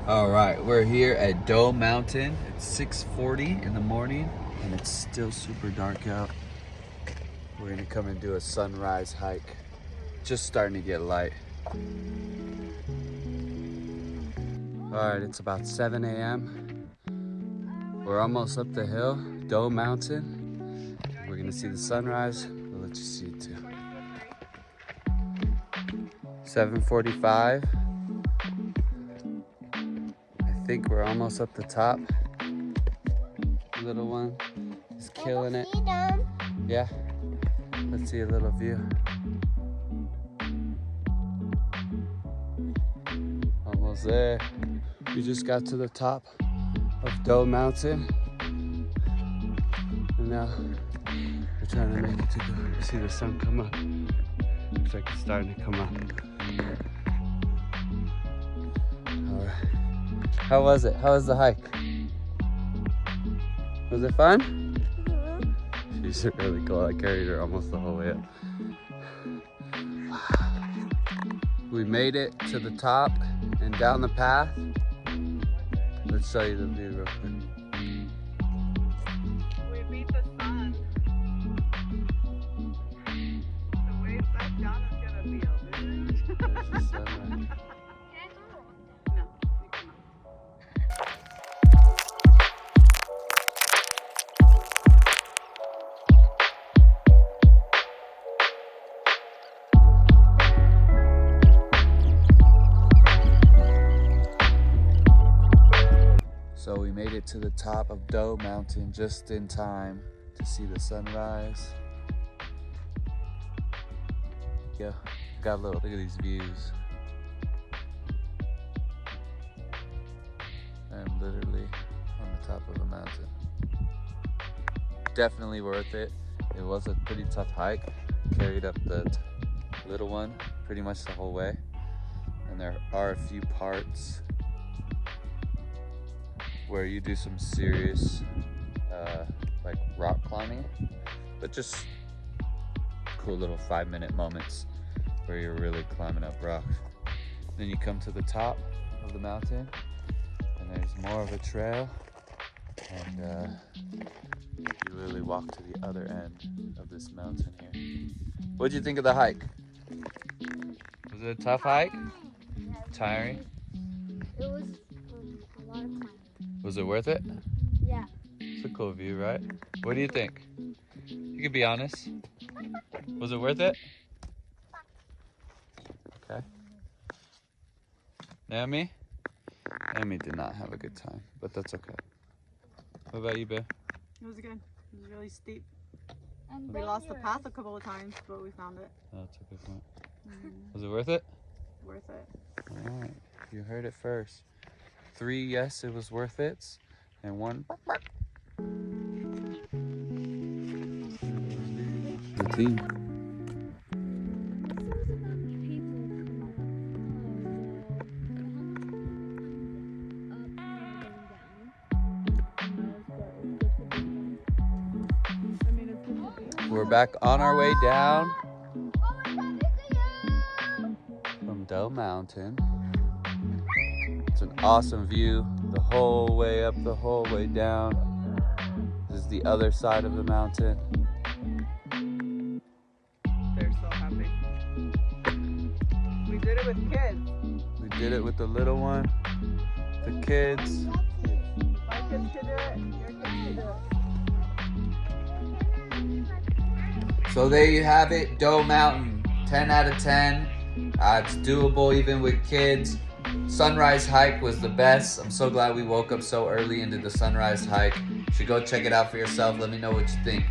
All right, we're here at Doe Mountain. It's 6:40 in the morning and it's still super dark out. We're gonna come and do a sunrise hike. Just starting to get light. All right, it's about 7 a.m. We're almost up the hill, Doe Mountain. We're gonna see the sunrise. We'll let you see it too. 7:45. I think we're almost up the top. Little one is killing it. Yeah, let's see a little view. Almost there. We just got to the top of Doe Mountain. And now we're trying to make it to go see the sun come up. Looks like it's starting to come up. All right. How was it? How was the hike? Was it fun? She's really cool. I carried her almost the whole way up. We made it to the top and down the path. Let's show you the view real quick. We beat the sun. The way back down is gonna be a bitch. There's the sunrise. No, you cannot. So we made it to the top of Doe Mountain just in time to see the sunrise. Yeah, got a little, look at these views. I'm literally on the top of a mountain. Definitely worth it. It was a pretty tough hike. Carried up the little one pretty much the whole way. And there are a few parts where you do some serious like rock climbing, but just cool little 5-minute moments where you're really climbing up rocks. Then you come to the top of the mountain and there's more of a trail, and you literally walk to the other end of this mountain here. What'd you think of the hike? Was it a tough hike? Tiring? It was a lot of climbing. Was it worth it? Yeah. It's a cool view, right? What do you think? You can be honest. Was it worth it? Okay. Naomi? Naomi did not have a good time, but that's okay. What about you, babe? It was good. It was really steep. And We lost the dangerous. path a couple of times, but we found it. Oh, that's a good point. Was it worth it? Worth it. All right. You heard it first. 3, yes, it was worth it. And 1, the team. We're back on our way down from Doe Mountain. It's an awesome view the whole way up, the whole way down. This is the other side of the mountain. They're so happy. We did it with kids. We did it with the little one, the kids. My kids can do it. Your kids can do it. So there you have it, Doe Mountain, 10 out of 10. It's doable even with kids. Sunrise hike was the best. I'm so glad we woke up so early and did the sunrise hike. You should go check it out for yourself. Let me know what you think.